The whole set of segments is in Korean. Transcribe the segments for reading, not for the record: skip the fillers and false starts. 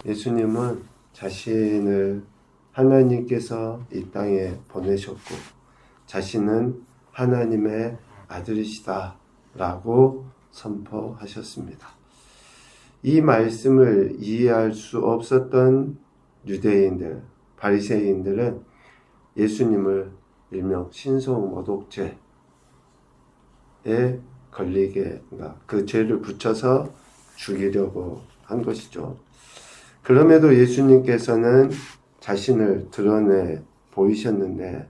예수님은 자신을 하나님께서 이 땅에 보내셨고 자신은 하나님의 아들이시다 라고 선포하셨습니다. 이 말씀을 이해할 수 없었던 유대인들, 바리새인들은 예수님을 일명 신성모독죄에 걸리게, 그 죄를 붙여서 죽이려고 한 것이죠. 그럼에도 예수님께서는 자신을 드러내 보이셨는데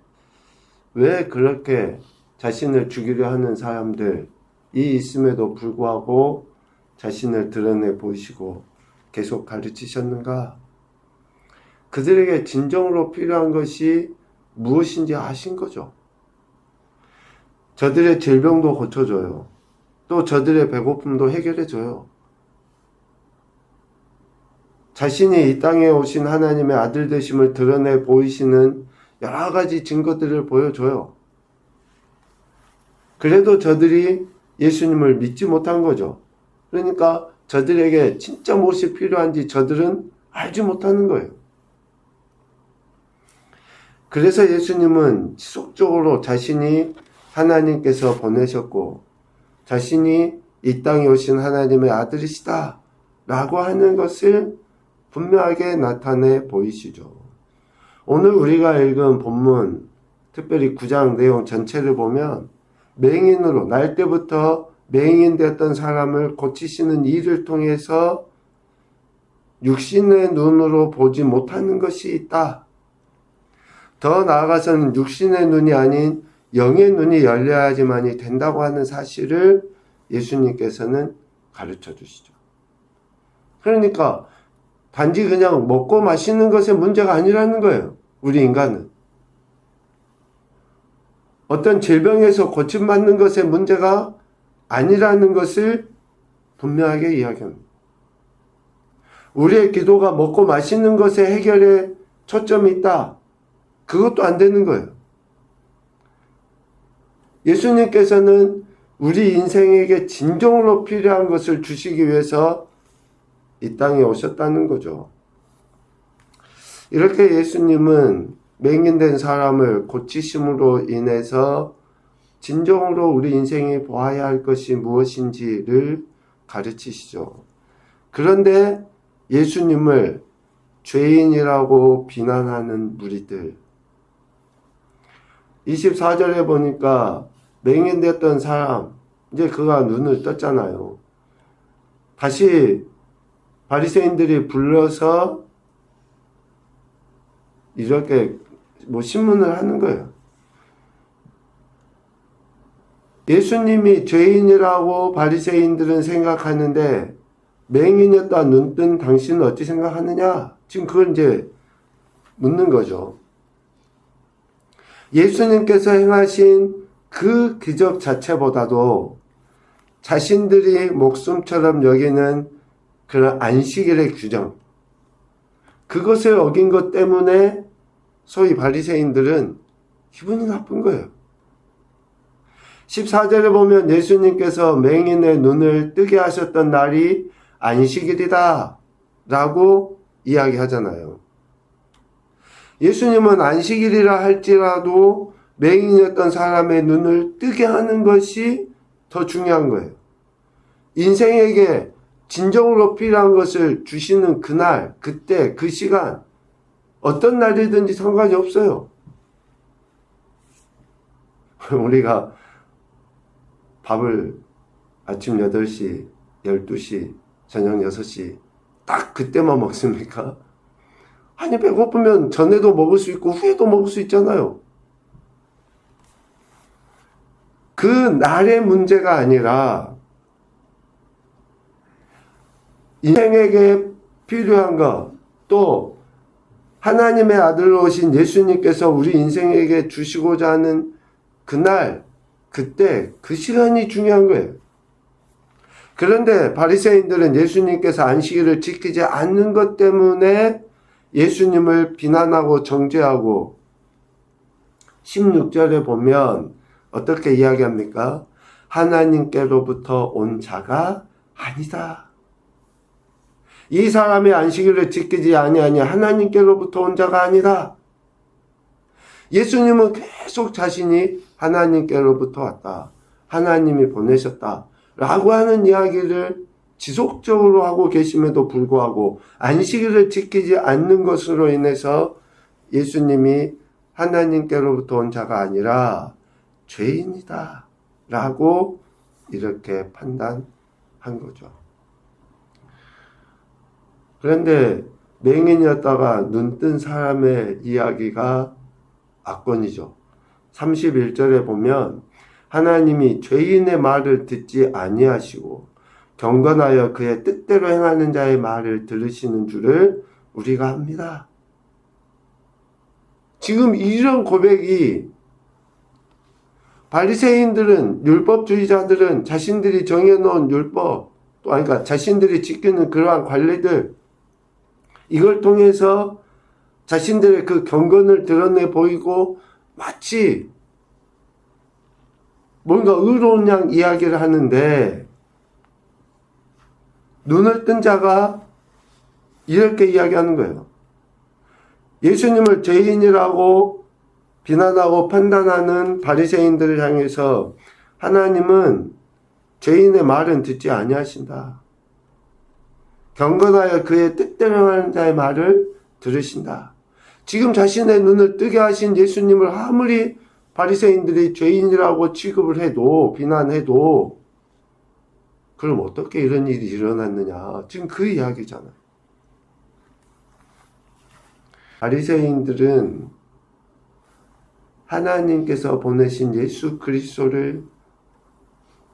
왜 그렇게 자신을 죽이려 하는 사람들이 있음에도 불구하고 자신을 드러내 보이시고 계속 가르치셨는가? 그들에게 진정으로 필요한 것이 무엇인지 아신 거죠. 저들의 질병도 고쳐줘요. 또 저들의 배고픔도 해결해줘요. 자신이 이 땅에 오신 하나님의 아들 되심을 드러내 보이시는 여러 가지 증거들을 보여줘요. 그래도 저들이 예수님을 믿지 못한 거죠. 그러니까 저들에게 진짜 무엇이 필요한지 저들은 알지 못하는 거예요. 그래서 예수님은 지속적으로 자신이 하나님께서 보내셨고 자신이 이 땅에 오신 하나님의 아들이시다 라고 하는 것을 분명하게 나타내 보이시죠. 오늘 우리가 읽은 본문, 특별히 9장 내용 전체를 보면 맹인으로 날 때부터 맹인 되었던 사람을 고치시는 일을 통해서 육신의 눈으로 보지 못하는 것이 있다. 더 나아가서는 육신의 눈이 아닌 영의 눈이 열려야지만이 된다고 하는 사실을 예수님께서는 가르쳐 주시죠. 그러니까 단지 그냥 먹고 마시는 것의 문제가 아니라는 거예요. 우리 인간은. 어떤 질병에서 고침받는 것의 문제가 아니라는 것을 분명하게 이야기합니다. 우리의 기도가 먹고 마시는 것의 해결에 초점이 있다. 그것도 안 되는 거예요. 예수님께서는 우리 인생에게 진정으로 필요한 것을 주시기 위해서 이 땅에 오셨다는 거죠. 이렇게 예수님은 맹인된 사람을 고치심으로 인해서 진정으로 우리 인생에 보아야 할 것이 무엇인지를 가르치시죠. 그런데 예수님을 죄인이라고 비난하는 무리들, 24절에 보니까 맹인됐던 사람, 이제 그가 눈을 떴잖아요. 다시 바리새인들이 불러서 이렇게 신문을 하는 거예요. 예수님이 죄인이라고 바리새인들은 생각하는데 맹인이었다 눈 뜬 당신은 어찌 생각하느냐? 지금 그걸 이제 묻는 거죠. 예수님께서 행하신 그 기적 자체보다도 자신들이 목숨처럼 여기는 그런 안식일의 규정, 그것을 어긴 것 때문에 소위 바리새인들은 기분이 나쁜 거예요. 14절에 보면 예수님께서 맹인의 눈을 뜨게 하셨던 날이 안식일이다 라고 이야기하잖아요. 예수님은 안식일이라 할지라도 맹인이었던 사람의 눈을 뜨게 하는 것이 더 중요한 거예요. 인생에게 진정으로 필요한 것을 주시는 그날, 그때, 그 시간, 어떤 날이든지 상관이 없어요. 우리가 밥을 아침 8시, 12시, 저녁 6시 딱 그때만 먹습니까? 아니, 배고프면 전에도 먹을 수 있고 후에도 먹을 수 있잖아요. 그 날의 문제가 아니라 인생에게 필요한 것, 또 하나님의 아들로 오신 예수님께서 우리 인생에게 주시고자 하는 그날, 그때, 그 시간이 중요한 거예요. 그런데 바리새인들은 예수님께서 안식일을 지키지 않는 것 때문에 예수님을 비난하고 정죄하고 16절에 보면 어떻게 이야기합니까? 하나님께로부터 온 자가 아니다. 이 사람의 안식일을 지키지 아니하니 하나님께로부터 온 자가 아니라. 예수님은 계속 자신이 하나님께로부터 왔다, 하나님이 보내셨다 라고 하는 이야기를 지속적으로 하고 계심에도 불구하고 안식일을 지키지 않는 것으로 인해서 예수님이 하나님께로부터 온 자가 아니라 죄인이다 라고 이렇게 판단한 거죠. 그런데 맹인이었다가 눈뜬 사람의 이야기가 압권이죠. 31절에 보면 하나님이 죄인의 말을 듣지 아니하시고 경건하여 그의 뜻대로 행하는 자의 말을 들으시는 줄을 우리가 압니다. 지금 이런 고백이 바리새인들은, 율법주의자들은 자신들이 정해놓은 율법, 그러니까 자신들이 지키는 그러한 관례들, 이걸 통해서 자신들의 그 경건을 드러내 보이고 마치 뭔가 의로운 양 이야기를 하는데, 눈을 뜬 자가 이렇게 이야기하는 거예요. 예수님을 죄인이라고 비난하고 판단하는 바리새인들을 향해서 하나님은 죄인의 말은 듣지 아니하신다, 경건하여 그의 뜻대로 하는 자의 말을 들으신다. 지금 자신의 눈을 뜨게 하신 예수님을 아무리 바리새인들이 죄인이라고 취급을 해도, 비난해도, 그럼 어떻게 이런 일이 일어났느냐, 지금 그 이야기잖아요. 바리새인들은 하나님께서 보내신 예수 그리스도를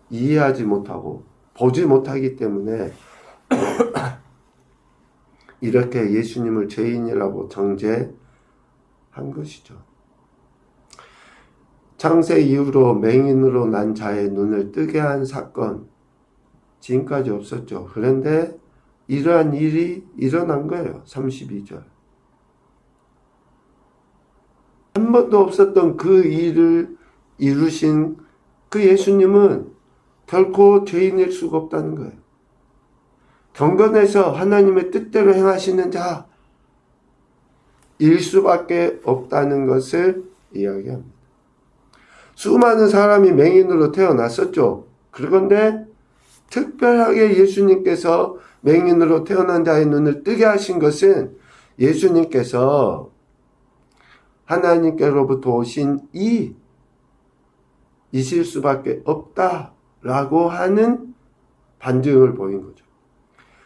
이해하지 못하고 보지 못하기 때문에 이렇게 예수님을 죄인이라고 정죄한 것이죠. 창세 이후로 맹인으로 난 자의 눈을 뜨게 한 사건, 지금까지 없었죠. 그런데 이러한 일이 일어난 거예요. 32절. 한 번도 없었던 그 일을 이루신 그 예수님은 결코 죄인일 수가 없다는 거예요. 경건해서 하나님의 뜻대로 행하시는 자일 수밖에 없다는 것을 이야기합니다. 수많은 사람이 맹인으로 태어났었죠. 그런데 특별하게 예수님께서 맹인으로 태어난 자의 눈을 뜨게 하신 것은 예수님께서 하나님께로부터 오신 이실 수밖에 없다라고 하는 반증을 보인 거죠.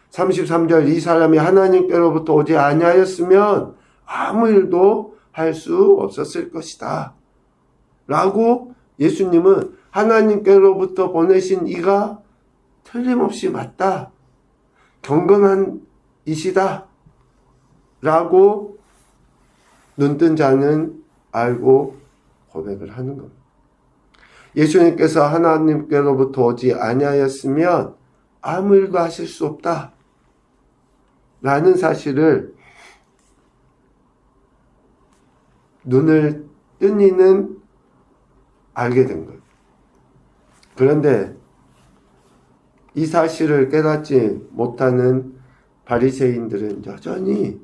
33절, 이 사람이 하나님께로부터 오지 아니하였으면 아무 일도 할 수 없었을 것이다 라고 예수님은 하나님께로부터 보내신 이가 틀림없이 맞다, 경건한 이시다 라고 눈뜬 자는 알고 고백을 하는 겁니다. 예수님께서 하나님께로부터 오지 아니하였으면 아무 일도 하실 수 없다 라는 사실을 눈을 뜬 이는 알게 된 거예요. 그런데 이 사실을 깨닫지 못하는 바리새인들은 여전히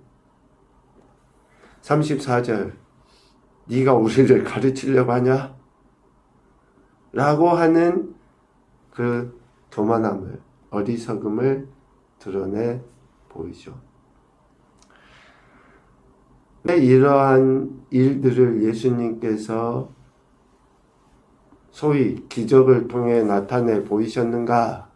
34절, 네가 우리를 가르치려고 하냐? 라고 하는 그 교만함을, 어리석음을 드러내 보이죠. 왜 이러한 일들을 예수님께서 소위 기적을 통해 나타내 보이셨는가?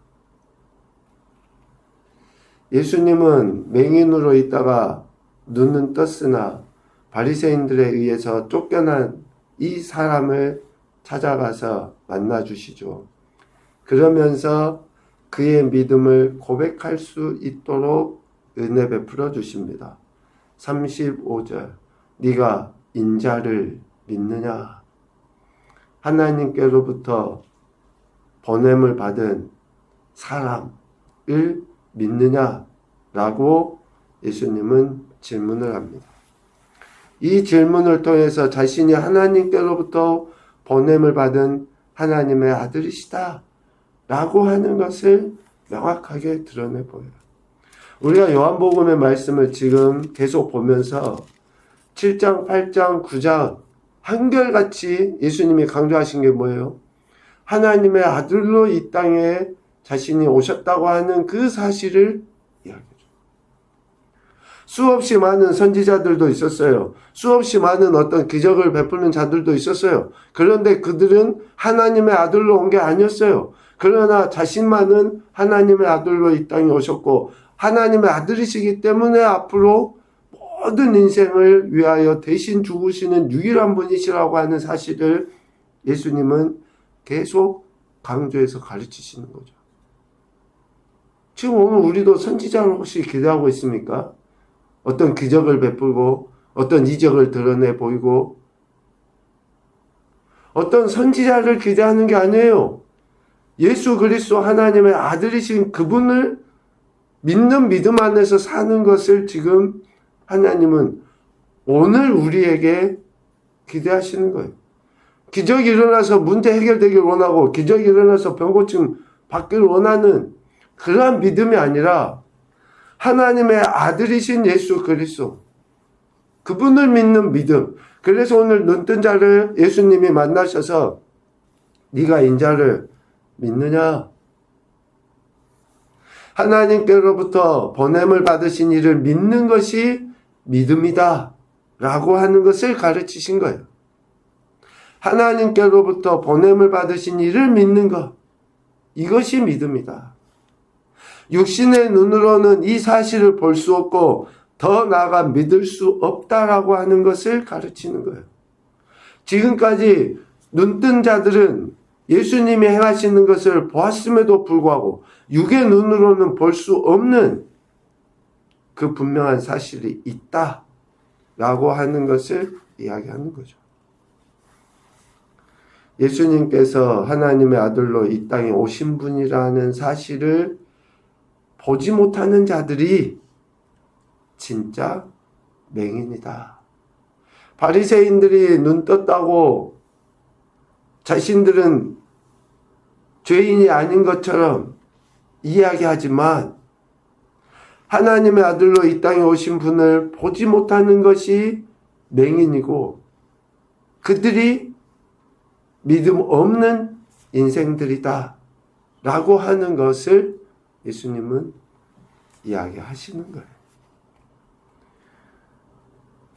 예수님은 맹인으로 있다가 눈은 떴으나 바리새인들에 의해서 쫓겨난 이 사람을 찾아가서 만나주시죠. 그러면서 그의 믿음을 고백할 수 있도록 은혜 베풀어 주십니다. 35절, 네가 인자를 믿느냐? 하나님께로부터 보냄을 받은 사람을 믿느냐? 라고 예수님은 질문을 합니다. 이 질문을 통해서 자신이 하나님께로부터 보냄을 받은 하나님의 아들이시다 라고 하는 것을 명확하게 드러내 보여요. 우리가 요한복음의 말씀을 지금 계속 보면서 7장, 8장, 9장 한결같이 예수님이 강조하신 게 뭐예요? 하나님의 아들로 이 땅에 자신이 오셨다고 하는 그 사실을 이야기해요. 수없이 많은 선지자들도 있었어요. 수없이 많은 어떤 기적을 베푸는 자들도 있었어요. 그런데 그들은 하나님의 아들로 온 게 아니었어요. 그러나 자신만은 하나님의 아들로 이 땅에 오셨고 하나님의 아들이시기 때문에 앞으로 모든 인생을 위하여 대신 죽으시는 유일한 분이시라고 하는 사실을 예수님은 계속 강조해서 가르치시는 거죠. 지금 오늘 우리도 선지자를 혹시 기대하고 있습니까? 어떤 기적을 베풀고 어떤 이적을 드러내 보이고 어떤 선지자를 기대하는 게 아니에요. 예수 그리스도 하나님의 아들이신 그분을 믿는 믿음 안에서 사는 것을 지금 하나님은 오늘 우리에게 기대하시는 거예요. 기적이 일어나서 문제 해결되길 원하고 기적이 일어나서 병고침 받기를 원하는 그러한 믿음이 아니라 하나님의 아들이신 예수 그리스도 그분을 믿는 믿음. 그래서 오늘 눈뜬 자를 예수님이 만나셔서 네가 인자를 믿느냐? 하나님께로부터 보냄을 받으신 이를 믿는 것이 믿음이다 라고 하는 것을 가르치신 거예요. 하나님께로부터 보냄을 받으신 이를 믿는 것, 이것이 믿음이다. 육신의 눈으로는 이 사실을 볼 수 없고 더 나아가 믿을 수 없다라고 하는 것을 가르치는 거예요. 지금까지 눈뜬 자들은 예수님이 행하시는 것을 보았음에도 불구하고 육의 눈으로는 볼 수 없는 그 분명한 사실이 있다라고 하는 것을 이야기하는 거죠. 예수님께서 하나님의 아들로 이 땅에 오신 분이라는 사실을 보지 못하는 자들이 진짜 맹인이다. 바리새인들이 눈 떴다고 자신들은 죄인이 아닌 것처럼 이야기하지만 하나님의 아들로 이 땅에 오신 분을 보지 못하는 것이 맹인이고 그들이 믿음 없는 인생들이다 라고 하는 것을 예수님은 이야기하시는 거예요.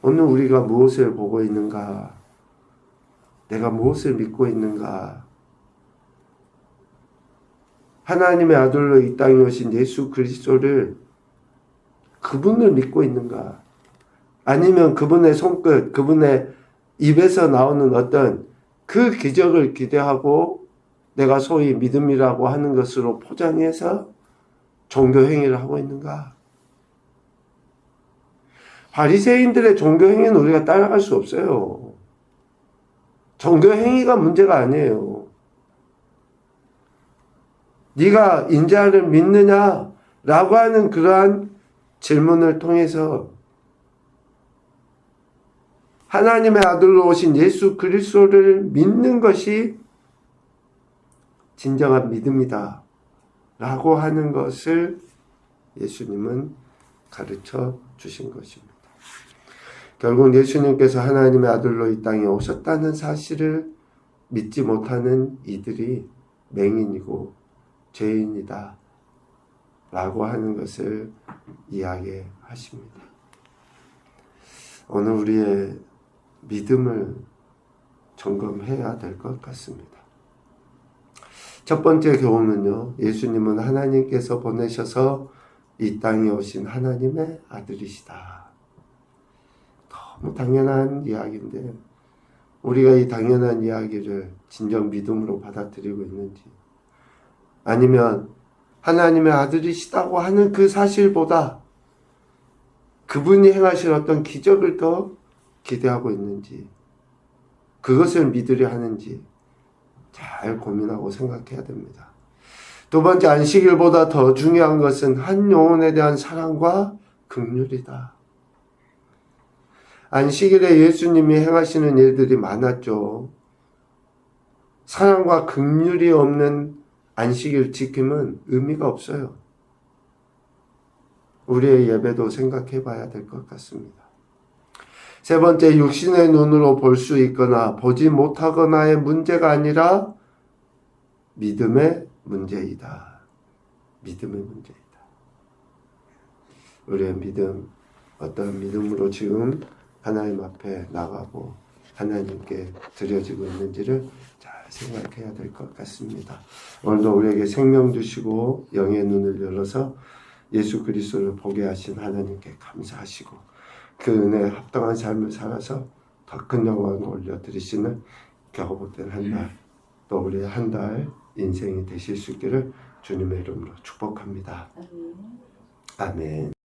오늘 우리가 무엇을 보고 있는가? 내가 무엇을 믿고 있는가? 하나님의 아들로 이 땅에 오신 예수 그리스도를 그분을 믿고 있는가? 아니면 그분의 손끝, 그분의 입에서 나오는 어떤 그 기적을 기대하고 내가 소위 믿음이라고 하는 것으로 포장해서 종교 행위를 하고 있는가? 바리새인들의 종교 행위는 우리가 따라갈 수 없어요. 종교 행위가 문제가 아니에요. 네가 인자를 믿느냐라고 하는 그러한 질문을 통해서 하나님의 아들로 오신 예수 그리스도를 믿는 것이 진정한 믿음이다 라고 하는 것을 예수님은 가르쳐 주신 것입니다. 결국 예수님께서 하나님의 아들로 이 땅에 오셨다는 사실을 믿지 못하는 이들이 맹인이고 죄인이다 라고 하는 것을 이야기하십니다. 오늘 우리의 믿음을 점검해야 될 것 같습니다. 첫 번째 교훈은요, 예수님은 하나님께서 보내셔서 이 땅에 오신 하나님의 아들이시다. 너무 당연한 이야기인데 우리가 이 당연한 이야기를 진정 믿음으로 받아들이고 있는지, 아니면 하나님의 아들이시다고 하는 그 사실보다 그분이 행하실 어떤 기적을 더 기대하고 있는지, 그것을 믿으려 하는지 잘 고민하고 생각해야 됩니다. 두 번째, 안식일보다 더 중요한 것은 한 영혼에 대한 사랑과 긍휼이다. 안식일에 예수님이 행하시는 일들이 많았죠. 사랑과 긍휼이 없는 안식일 지킴은 의미가 없어요. 우리의 예배도 생각해 봐야 될 것 같습니다. 세 번째, 육신의 눈으로 볼 수 있거나 보지 못하거나의 문제가 아니라 믿음의 문제이다. 믿음의 문제이다. 우리의 믿음, 어떤 믿음으로 지금 하나님 앞에 나가고 하나님께 드려지고 있는지를 잘 생각해야 될 것 같습니다. 오늘도 우리에게 생명 주시고 영의 눈을 열어서 예수 그리스도를 보게 하신 하나님께 감사하시고 그 은혜에 합당한 삶을 살아서 더 큰 영광을 올려드리시는 격오된 한 달, 또 우리의 한 달 인생이 되실 수 있기를 주님의 이름으로 축복합니다. 아멘.